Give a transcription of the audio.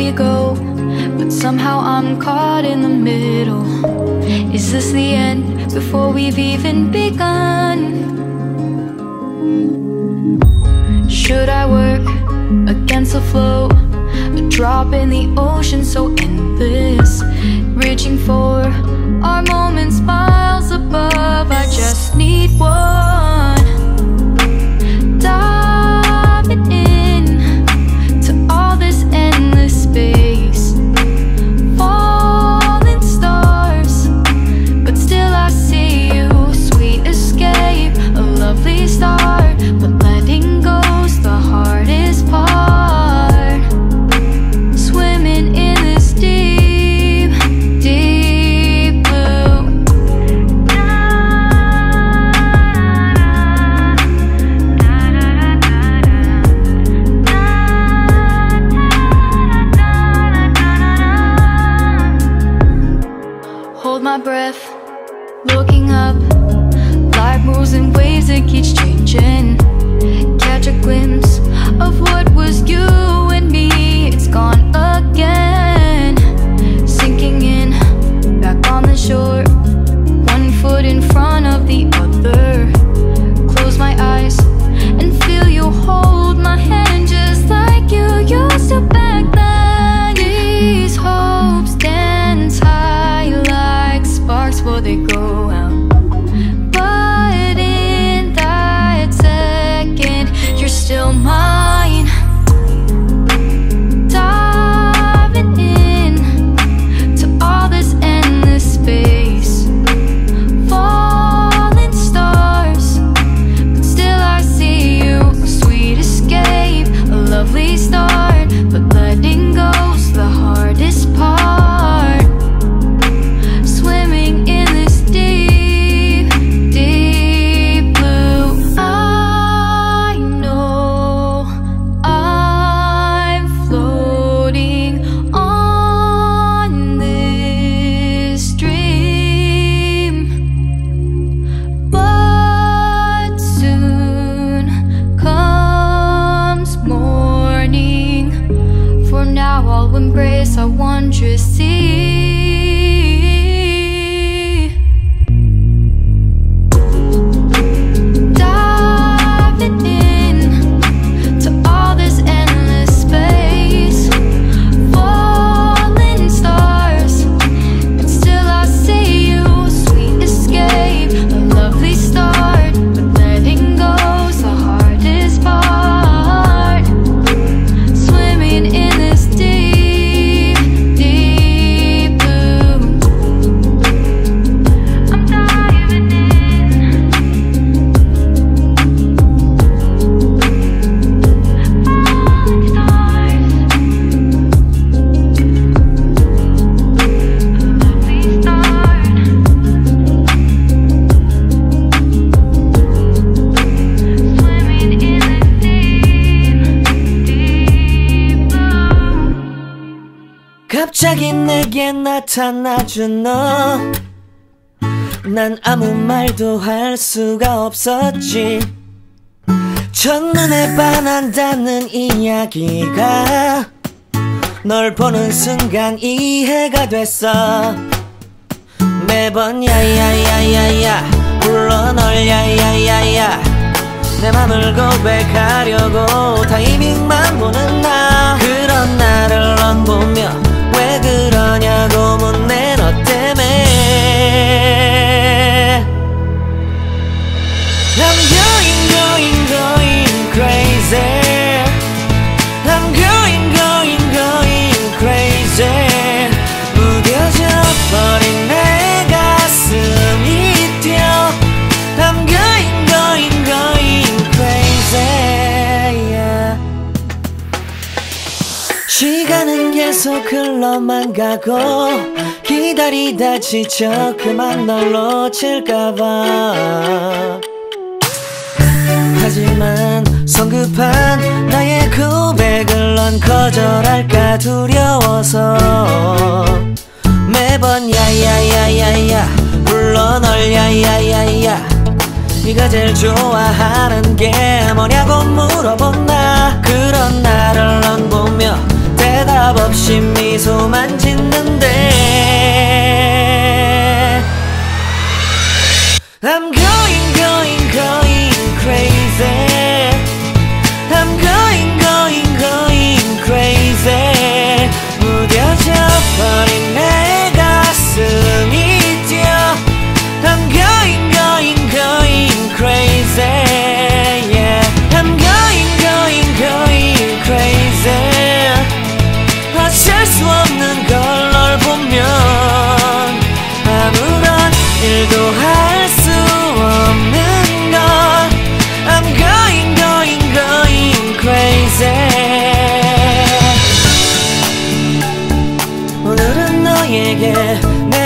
we go, but somehow I'm caught in the middle. Is this the end before we've even begun? Should I work against the flow? A drop in the ocean so endless, reaching for our moments miles above. I just need one. Diving in to all this endless space, falling stars, but still I see you. Sweet escape, a lovely start, but letting go's the hardest part. Swimming in this deep, deep blue. Hold my breath, looking up. Life moves in waves that keeps changing. Catch a glimpse of what was you and me. It's gone again. Sinking in, back on the shore. One foot in front of the other. Close my eyes and feel you hold my hand just like you used to back then. These hopes dance high like sparks before they go out. But in that second, you're still mine. Diving in to all this endless space, falling stars, but still I see you. A sweet escape, a lovely start, but letting go's the hardest part. Swimming in this deep, deep blue. I know I'm floating on this dream, but soon comes morning. For now I'll embrace our wondrous sea. Diving in to all this endless space, falling stars, but still I see you. Sweet escape, a lovely start, but letting go's the hardest part. Swimming in this deep, deep blue. I'm diving in. Falling stars, a lovely start. Swimming in this deep, deep blue. 갑자기 내게 나타나준 너, 난 아무 말도 할 수가 없었지. 첫눈에 반한다는 이야기가 널 보는 순간 이해가 됐어. 매번 야야야야야 불러 널 야야야야. 내 맘을 고백하려고 타이밍만 보는 나. 그런 나를 넌 보며 왜 그러냐고 묻네. 너 때문에 I'm going crazy. I'm going crazy. 무뎌져 버린 내 가슴이 뛰어. I'm going crazy, yeah. 시간은 계속 흘러만 가고 기다리다 지쳐 그만 널 놓칠까봐. 하지만 성급한 나의 고백을 넌 거절할까 두려워서 매번 야야야야야 불러 널 야야야야. 네가 제일 좋아하는 게 뭐냐고 물어본 나. 그런 나를 넌 보며 대답 없이 너에게